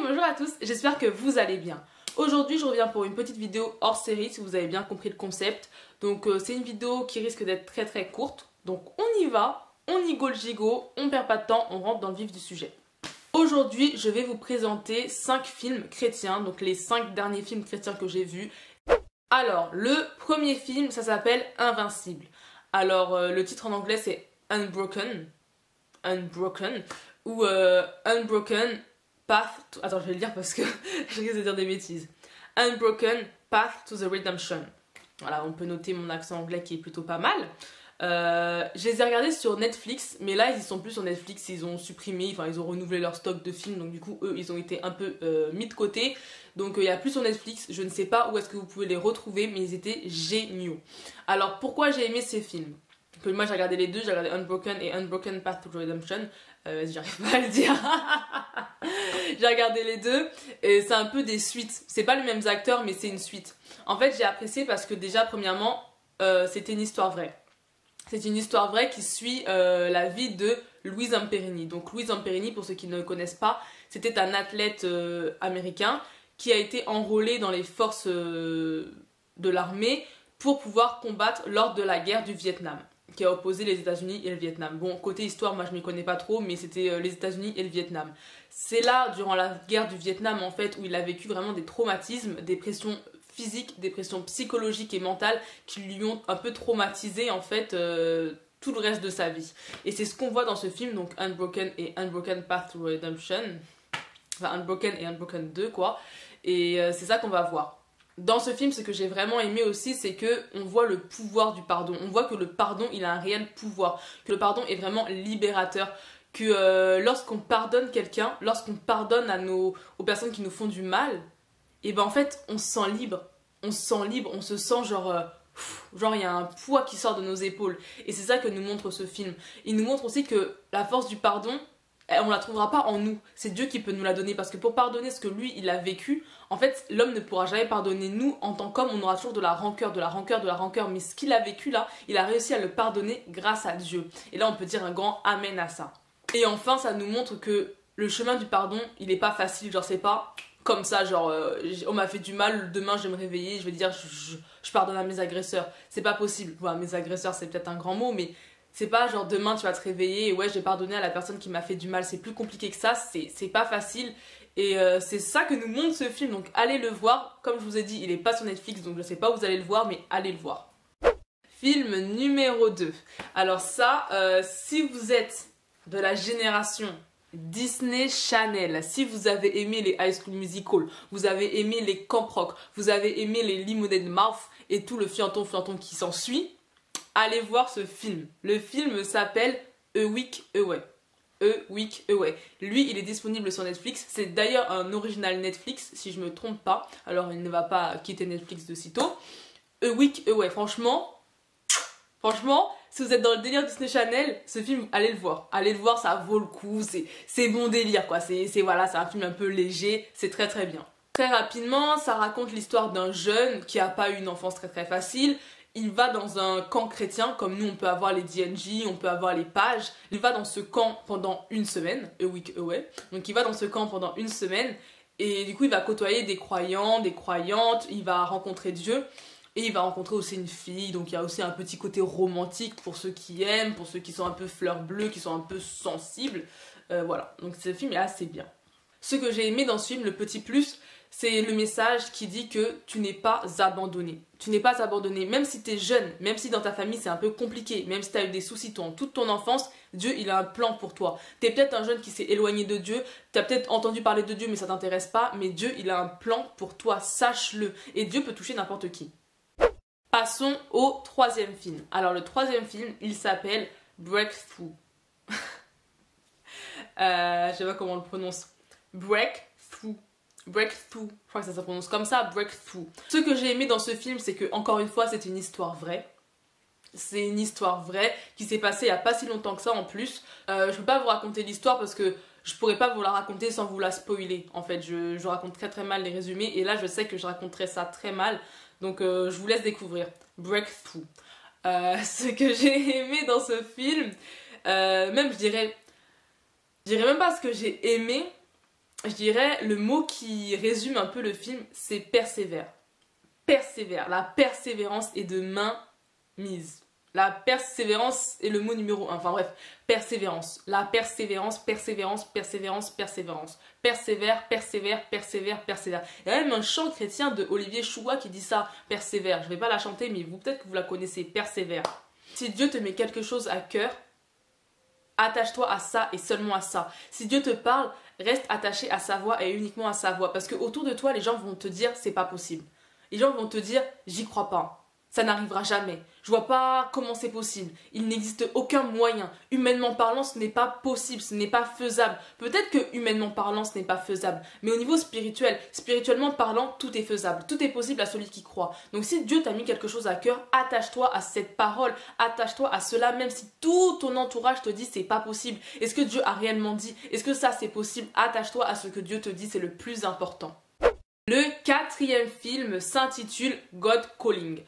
Bonjour à tous, j'espère que vous allez bien. Aujourd'hui je reviens pour une petite vidéo hors série si vous avez bien compris le concept. Donc c'est une vidéo qui risque d'être très courte. Donc on y va, on y go le gigot, on perd pas de temps, on rentre dans le vif du sujet. Aujourd'hui je vais vous présenter 5 films chrétiens, donc les 5 derniers films chrétiens que j'ai vus. Alors le premier film ça s'appelle Invincible. Alors le titre en anglais c'est Unbroken ou Unbroken Path, attends je vais le lire parce que je risque de dire des bêtises. Unbroken Path to the Redemption. Voilà, on peut noter mon accent anglais qui est plutôt pas mal. Je les ai regardés sur Netflix, mais là ils sont plus sur Netflix, ils ont supprimé, enfin ils ont renouvelé leur stock de films, donc du coup eux ils ont été un peu mis de côté. Donc il n'y a plus sur Netflix, je ne sais pas où est-ce que vous pouvez les retrouver, mais ils étaient géniaux. Alors pourquoi j'ai aimé ces films? Que moi j'ai regardé les deux, j'ai regardé Unbroken et Unbroken Path to Redemption. Vas-y, j'arrive pas à le dire. J'ai regardé les deux et c'est un peu des suites. C'est pas les mêmes acteurs mais c'est une suite. En fait j'ai apprécié parce que déjà premièrement c'était une histoire vraie. C'est une histoire vraie qui suit la vie de Louis Zamperini. Donc Louis Zamperini, pour ceux qui ne le connaissent pas, c'était un athlète américain qui a été enrôlé dans les forces de l'armée pour pouvoir combattre lors de la guerre du Vietnam, qui a opposé les États-Unis et le Vietnam. Bon, côté histoire, moi je m'y connais pas trop, mais c'était les États-Unis et le Vietnam. C'est là, durant la guerre du Vietnam, en fait, où il a vécu vraiment des traumatismes, des pressions physiques, des pressions psychologiques et mentales qui lui ont un peu traumatisé, en fait, tout le reste de sa vie. Et c'est ce qu'on voit dans ce film, donc Unbroken et Unbroken Path to Redemption. Enfin, Unbroken et Unbroken 2, quoi. Et c'est ça qu'on va voir. Dans ce film, ce que j'ai vraiment aimé aussi, c'est que on voit le pouvoir du pardon. On voit que le pardon, il a un réel pouvoir. Que le pardon est vraiment libérateur. Que lorsqu'on pardonne quelqu'un, lorsqu'on pardonne aux personnes qui nous font du mal, et ben en fait, on se sent libre. On se sent libre, on se sent genre il y a un poids qui sort de nos épaules. Et c'est ça que nous montre ce film. Il nous montre aussi que la force du pardon, on la trouvera pas en nous, c'est Dieu qui peut nous la donner, parce que pour pardonner ce que lui il a vécu, en fait l'homme ne pourra jamais pardonner. Nous en tant qu'homme on aura toujours de la rancœur, mais ce qu'il a vécu là, il a réussi à le pardonner grâce à Dieu. Et là on peut dire un grand amen à ça. Et enfin ça nous montre que le chemin du pardon il est pas facile, genre c'est pas comme ça, genre on m'a fait du mal, demain je vais me réveiller, je vais dire je pardonne à mes agresseurs. C'est pas possible. Bon, mes agresseurs c'est peut-être un grand mot, mais c'est pas genre demain tu vas te réveiller et ouais j'ai pardonné à la personne qui m'a fait du mal. C'est plus compliqué que ça, c'est pas facile. Et c'est ça que nous montre ce film, donc allez le voir. Comme je vous ai dit, il est pas sur Netflix, donc je sais pas où vous allez le voir, mais allez le voir. Film numéro 2. Alors ça, si vous êtes de la génération Disney Channel, si vous avez aimé les High School Musical, vous avez aimé les Camp Rock, vous avez aimé les Lemonade Mouth et tout le fianton qui s'ensuit, allez voir ce film. Le film s'appelle A Week Away. A Week Away. Lui, il est disponible sur Netflix. C'est d'ailleurs un original Netflix, si je me trompe pas. Alors, il ne va pas quitter Netflix de sitôt. A Week Away. Franchement, si vous êtes dans le délire Disney Channel, ce film, allez le voir. Allez le voir, ça vaut le coup. C'est bon délire, quoi. Voilà, c'est un film un peu léger. C'est très bien. Très rapidement, ça raconte l'histoire d'un jeune qui a pas eu une enfance très facile. Il va dans un camp chrétien, comme nous on peut avoir les DNJ, on peut avoir les pages. Il va dans ce camp pendant une semaine, A Week Away. Donc il va dans ce camp pendant une semaine et du coup il va côtoyer des croyants, des croyantes, il va rencontrer Dieu et il va rencontrer aussi une fille. Donc il y a aussi un petit côté romantique pour ceux qui aiment, pour ceux qui sont un peu fleurs bleues, qui sont un peu sensibles. Voilà, donc ce film est assez bien. Ce que j'ai aimé dans ce film, le petit plus, c'est le message qui dit que tu n'es pas abandonné. Tu n'es pas abandonné, même si tu es jeune, même si dans ta famille c'est un peu compliqué, même si tu as eu des soucis toute ton enfance, Dieu il a un plan pour toi. Tu es peut-être un jeune qui s'est éloigné de Dieu, tu as peut-être entendu parler de Dieu mais ça t'intéresse pas, mais Dieu il a un plan pour toi, sache-le. Et Dieu peut toucher n'importe qui. Passons au troisième film. Alors le troisième film, il s'appelle Breakthrough. Je sais pas comment on le prononce. Breakthrough, je crois que ça se prononce comme ça, Breakthrough. Ce que j'ai aimé dans ce film, c'est que, encore une fois, c'est une histoire vraie. C'est une histoire vraie qui s'est passée il n'y a pas si longtemps que ça en plus. Je peux pas vous raconter l'histoire parce que je pourrais pas vous la raconter sans vous la spoiler. En fait, je raconte très mal les résumés et là je sais que je raconterai ça très mal. Donc je vous laisse découvrir. Breakthrough. Ce que j'ai aimé dans ce film, même je dirais même pas ce que j'ai aimé, je dirais, le mot qui résume un peu le film, c'est persévère. Persévère. La persévérance est de main mise. La persévérance est le mot numéro 1. Enfin bref, persévérance. La persévérance, persévérance, persévérance, persévérance. Persévère, persévère, persévère, persévère. Il y a même un chant chrétien de Olivier Choua qui dit ça, persévère. Je vais pas la chanter, mais vous peut-être que vous la connaissez, persévère. Si Dieu te met quelque chose à cœur, attache-toi à ça et seulement à ça. Si Dieu te parle, reste attaché à sa voix et uniquement à sa voix. Parce que autour de toi, les gens vont te dire, c'est pas possible. Les gens vont te dire, j'y crois pas. Ça n'arrivera jamais. Je vois pas comment c'est possible. Il n'existe aucun moyen. Humainement parlant, ce n'est pas possible, ce n'est pas faisable. Peut-être que humainement parlant, ce n'est pas faisable. Mais au niveau spirituel, spirituellement parlant, tout est faisable. Tout est possible à celui qui croit. Donc si Dieu t'a mis quelque chose à cœur, attache-toi à cette parole. Attache-toi à cela, même si tout ton entourage te dit c'est pas possible. Est-ce que Dieu a réellement dit? Est-ce que ça c'est possible? Attache-toi à ce que Dieu te dit, c'est le plus important. Le 4e film s'intitule God Calling.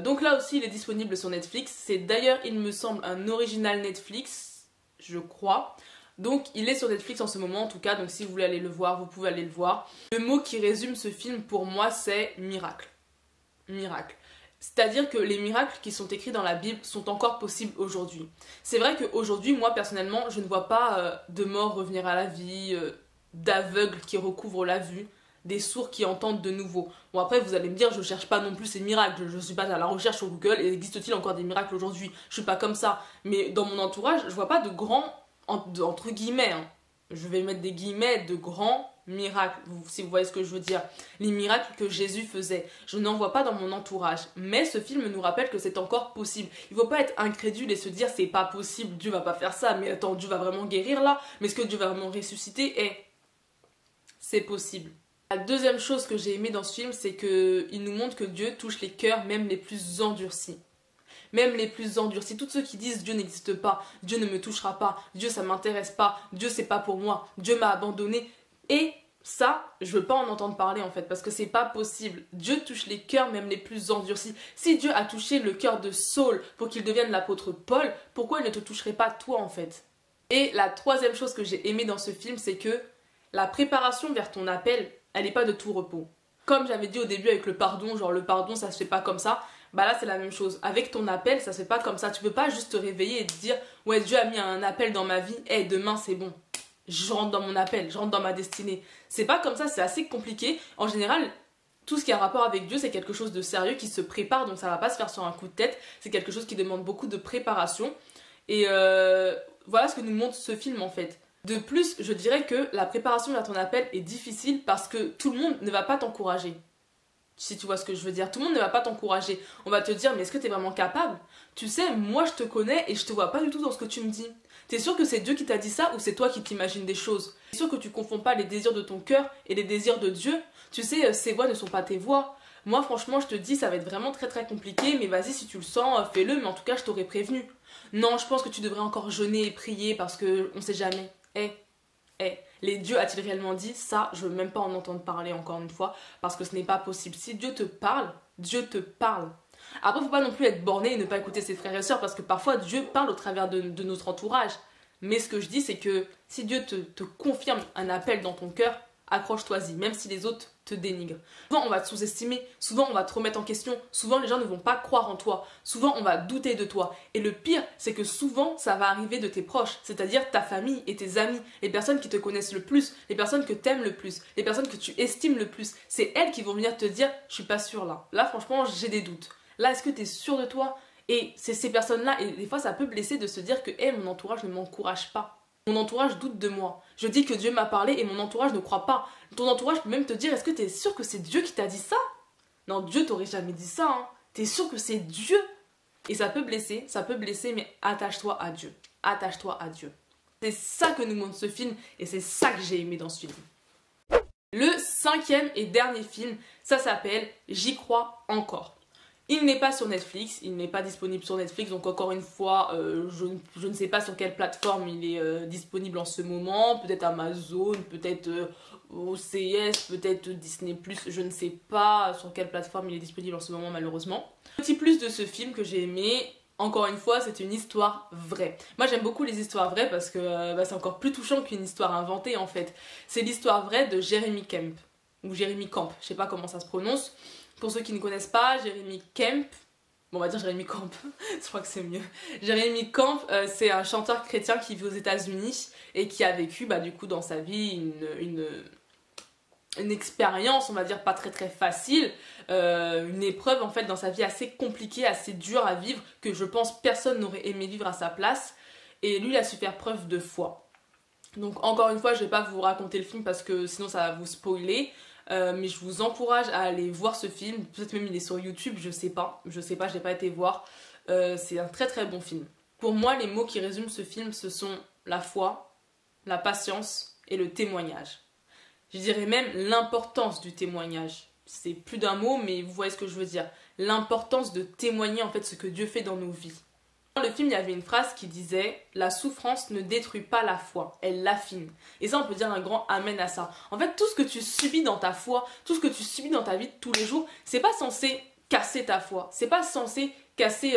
Donc là aussi il est disponible sur Netflix. C'est d'ailleurs il me semble un original Netflix, je crois. Donc il est sur Netflix en ce moment en tout cas. Donc si vous voulez aller le voir, vous pouvez aller le voir. Le mot qui résume ce film pour moi c'est miracle. Miracle. C'est-à-dire que les miracles qui sont écrits dans la Bible sont encore possibles aujourd'hui. C'est vrai qu'aujourd'hui, moi personnellement, je ne vois pas de morts revenir à la vie, d'aveugles qui recouvrent la vue, des sourds qui entendent de nouveau. Bon après vous allez me dire je cherche pas non plus ces miracles, je suis pas à la recherche sur Google et existe-t-il encore des miracles aujourd'hui? Je suis pas comme ça, mais dans mon entourage je vois pas de grands, entre guillemets, hein, je vais mettre des guillemets, de grands miracles, si vous voyez ce que je veux dire, les miracles que Jésus faisait, je n'en vois pas dans mon entourage, mais ce film nous rappelle que c'est encore possible. Il faut pas être incrédule et se dire c'est pas possible, Dieu va pas faire ça, mais attends, Dieu va vraiment guérir là, mais est-ce que Dieu va vraiment ressusciter? C'est possible. La deuxième chose que j'ai aimé dans ce film, c'est qu'il nous montre que Dieu touche les cœurs, même les plus endurcis. Même les plus endurcis. Tous ceux qui disent Dieu n'existe pas, Dieu ne me touchera pas, Dieu ça m'intéresse pas, Dieu c'est pas pour moi, Dieu m'a abandonné. Et ça, je veux pas en entendre parler en fait, parce que c'est pas possible. Dieu touche les cœurs, même les plus endurcis. Si Dieu a touché le cœur de Saul pour qu'il devienne l'apôtre Paul, pourquoi il ne te toucherait pas toi en fait? Et la troisième chose que j'ai aimé dans ce film, c'est que la préparation vers ton appel, elle n'est pas de tout repos. Comme j'avais dit au début avec le pardon, genre le pardon ça se fait pas comme ça, bah là c'est la même chose. Avec ton appel, ça se fait pas comme ça. Tu peux pas juste te réveiller et te dire ouais Dieu a mis un appel dans ma vie, demain c'est bon. Je rentre dans mon appel, je rentre dans ma destinée. C'est pas comme ça, c'est assez compliqué. En général, tout ce qui a rapport avec Dieu, c'est quelque chose de sérieux qui se prépare, donc ça va pas se faire sur un coup de tête. C'est quelque chose qui demande beaucoup de préparation. Et voilà ce que nous montre ce film en fait. De plus, je dirais que la préparation vers ton appel est difficile parce que tout le monde ne va pas t'encourager. Si tu vois ce que je veux dire, tout le monde ne va pas t'encourager. On va te dire, mais est-ce que tu es vraiment capable? Tu sais, moi je te connais et je te vois pas du tout dans ce que tu me dis. T'es sûr que c'est Dieu qui t'a dit ça ou c'est toi qui t'imagines des choses? T'es sûr que tu confonds pas les désirs de ton cœur et les désirs de Dieu? Tu sais, ces voix ne sont pas tes voix. Moi franchement je te dis ça va être vraiment très très compliqué, mais vas-y si tu le sens, fais-le, mais en tout cas je t'aurais prévenu. Non, je pense que tu devrais encore jeûner et prier parce que on sait jamais. Les dieux a-t-il réellement dit ça? Je veux même pas en entendre parler encore une fois parce que ce n'est pas possible. Si Dieu te parle, Dieu te parle. Après, faut pas non plus être borné et ne pas écouter ses frères et sœurs parce que parfois Dieu parle au travers de notre entourage. Mais ce que je dis, c'est que si Dieu te confirme un appel dans ton cœur, accroche-toi-y, même si les autres te dénigrent. Souvent, on va te sous-estimer, souvent, on va te remettre en question, souvent, les gens ne vont pas croire en toi, souvent, on va douter de toi. Et le pire, c'est que souvent, ça va arriver de tes proches, c'est-à-dire ta famille et tes amis, les personnes qui te connaissent le plus, les personnes que t'aimes le plus, les personnes que tu estimes le plus. C'est elles qui vont venir te dire, je suis pas sûre là. Là, franchement, j'ai des doutes. Là, est-ce que tu es sûr de toi? Et c'est ces personnes-là, et des fois, ça peut blesser de se dire que, mon entourage ne m'encourage pas. Mon entourage doute de moi. Je dis que Dieu m'a parlé et mon entourage ne croit pas. Ton entourage peut même te dire, est-ce que tu es sûr que c'est Dieu qui t'a dit ça? Non, Dieu t'aurait jamais dit ça. Hein. T'es sûr que c'est Dieu? Et ça peut blesser, mais attache-toi à Dieu. Attache-toi à Dieu. C'est ça que nous montre ce film et c'est ça que j'ai aimé dans ce film. Le 5e et dernier film, ça s'appelle J'y crois encore. Il n'est pas sur Netflix, il n'est pas disponible sur Netflix, donc encore une fois, je ne sais pas sur quelle plateforme il est disponible en ce moment, peut-être Amazon, peut-être OCS, peut-être Disney+, je ne sais pas sur quelle plateforme il est disponible en ce moment malheureusement. Petit plus de ce film que j'ai aimé, encore une fois, c'est une histoire vraie. Moi j'aime beaucoup les histoires vraies parce que c'est encore plus touchant qu'une histoire inventée en fait. C'est l'histoire vraie de Jeremy Kemp, ou Jeremy Camp, je sais pas comment ça se prononce. Pour ceux qui ne connaissent pas, Jeremy Kemp, bon on va dire Jeremy Camp, je crois que c'est mieux. Jeremy Camp, c'est un chanteur chrétien qui vit aux États-Unis et qui a vécu du coup dans sa vie une expérience, on va dire pas très facile, une épreuve en fait dans sa vie assez compliquée, assez dure à vivre, que je pense personne n'aurait aimé vivre à sa place, et lui il a su faire preuve de foi. Donc encore une fois je vais pas vous raconter le film parce que sinon ça va vous spoiler, mais je vous encourage à aller voir ce film, peut-être même il est sur YouTube, je sais pas, j'ai pas été voir, c'est un très bon film. Pour moi les mots qui résument ce film ce sont la foi, la patience et le témoignage. Je dirais même l'importance du témoignage. C'est plus d'un mot, mais vous voyez ce que je veux dire. L'importance de témoigner en fait ce que Dieu fait dans nos vies. Dans le film, il y avait une phrase qui disait « La souffrance ne détruit pas la foi, elle l'affine ». Et ça, on peut dire un grand amen à ça. En fait, tout ce que tu subis dans ta foi, tout ce que tu subis dans ta vie de tous les jours, c'est pas censé casser ta foi. C'est pas censé casser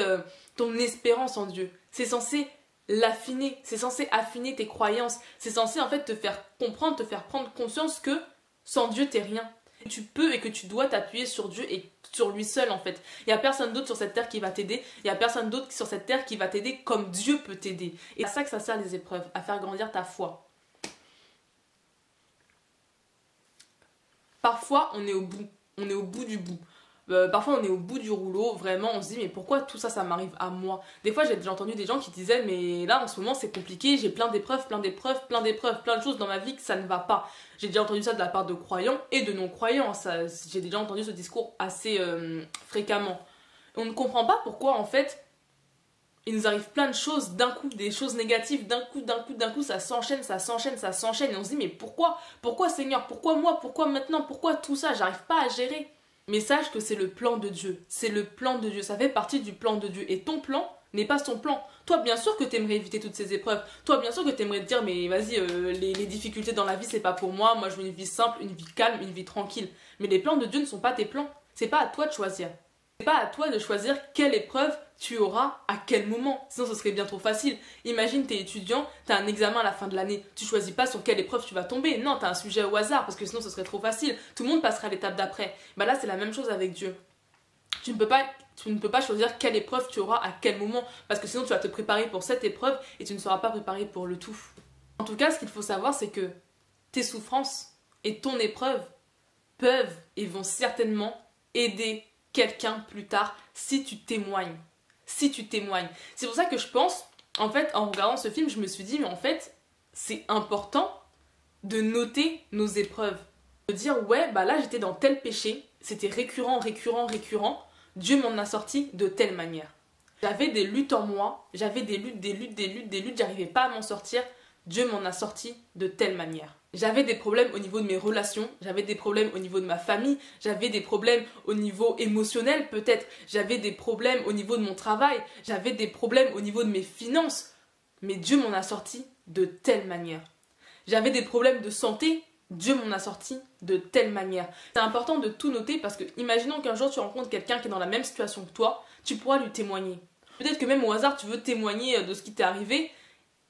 ton espérance en Dieu. C'est censé l'affiner, c'est censé affiner tes croyances, c'est censé en fait te faire comprendre, te faire prendre conscience que sans Dieu t'es rien. Tu peux et que tu dois t'appuyer sur Dieu et sur lui seul en fait. Il n'y a personne d'autre sur cette terre qui va t'aider, il n'y a personne d'autre sur cette terre qui va t'aider comme Dieu peut t'aider. Et c'est à ça que ça sert les épreuves, à faire grandir ta foi. Parfois on est au bout du bout. Parfois on est au bout du rouleau, vraiment on se dit mais pourquoi tout ça m'arrive à moi. Des fois j'ai déjà entendu des gens qui disaient mais là en ce moment c'est compliqué, j'ai plein d'épreuves, plein de choses dans ma vie que ça ne va pas. J'ai déjà entendu ça de la part de croyants et de non-croyants, j'ai déjà entendu ce discours assez fréquemment. On ne comprend pas pourquoi en fait il nous arrive plein de choses d'un coup, des choses négatives, d'un coup, ça s'enchaîne et on se dit mais pourquoi Seigneur, pourquoi moi, pourquoi maintenant, pourquoi tout ça, j'arrive pas à gérer. Mais sache que c'est le plan de Dieu, c'est le plan de Dieu, ça fait partie du plan de Dieu et ton plan n'est pas son plan. Toi bien sûr que t'aimerais éviter toutes ces épreuves, toi bien sûr que t'aimerais te dire mais vas-y les difficultés dans la vie c'est pas pour moi je veux une vie simple, une vie calme, une vie tranquille. Mais les plans de Dieu ne sont pas tes plans, c'est pas à toi de choisir. C'est pas à toi de choisir quelle épreuve tu auras à quel moment, sinon ce serait bien trop facile. Imagine t'es étudiant, t'as un examen à la fin de l'année, tu choisis pas sur quelle épreuve tu vas tomber, non t'as un sujet au hasard parce que sinon ce serait trop facile, tout le monde passera à l'étape d'après. Là c'est la même chose avec Dieu. Tu ne peux pas choisir quelle épreuve tu auras à quel moment parce que sinon tu vas te préparer pour cette épreuve et tu ne seras pas préparé pour le tout. En tout cas ce qu'il faut savoir c'est que tes souffrances et ton épreuve peuvent et vont certainement aider quelqu'un plus tard si tu témoignes. C'est pour ça que je pense, en fait, en regardant ce film, je me suis dit, mais en fait, c'est important de noter nos épreuves. De dire, ouais, là, j'étais dans tel péché, c'était récurrent, Dieu m'en a sorti de telle manière. J'avais des luttes en moi, j'avais des luttes, j'arrivais pas à m'en sortir, Dieu m'en a sorti de telle manière. J'avais des problèmes au niveau de mes relations, j'avais des problèmes au niveau de ma famille, j'avais des problèmes au niveau émotionnel peut-être, j'avais des problèmes au niveau de mon travail, j'avais des problèmes au niveau de mes finances, mais Dieu m'en a sorti de telle manière. J'avais des problèmes de santé, Dieu m'en a sorti de telle manière. C'est important de tout noter parce que imaginons qu'un jour tu rencontres quelqu'un qui est dans la même situation que toi, tu pourras lui témoigner. Peut-être que même au hasard tu veux témoigner de ce qui t'est arrivé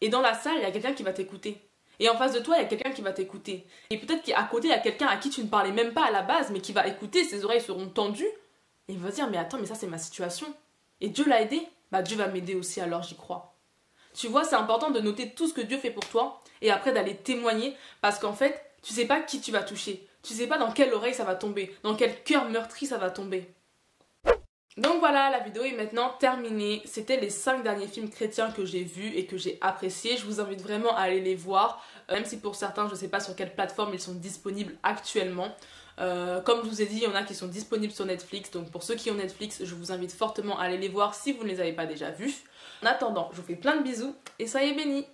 et dans la salle il y a quelqu'un qui va t'écouter. Et en face de toi, il y a quelqu'un qui va t'écouter. Et peut-être qu'à côté, il y a quelqu'un à qui tu ne parlais même pas à la base, mais qui va écouter, ses oreilles seront tendues. Et il va se dire, mais attends, mais ça c'est ma situation. Et Dieu l'a aidé, Dieu va m'aider aussi, alors j'y crois. Tu vois, c'est important de noter tout ce que Dieu fait pour toi, et après d'aller témoigner, parce qu'en fait, tu sais pas qui tu vas toucher. Tu sais pas dans quelle oreille ça va tomber, dans quel cœur meurtri ça va tomber. Donc voilà, la vidéo est maintenant terminée. C'était les 5 derniers films chrétiens que j'ai vus et que j'ai appréciés. Je vous invite vraiment à aller les voir, même si pour certains, je ne sais pas sur quelle plateforme ils sont disponibles actuellement. Comme je vous ai dit, il y en a qui sont disponibles sur Netflix. Donc pour ceux qui ont Netflix, je vous invite fortement à aller les voir si vous ne les avez pas déjà vus. En attendant, je vous fais plein de bisous et soyez bénis.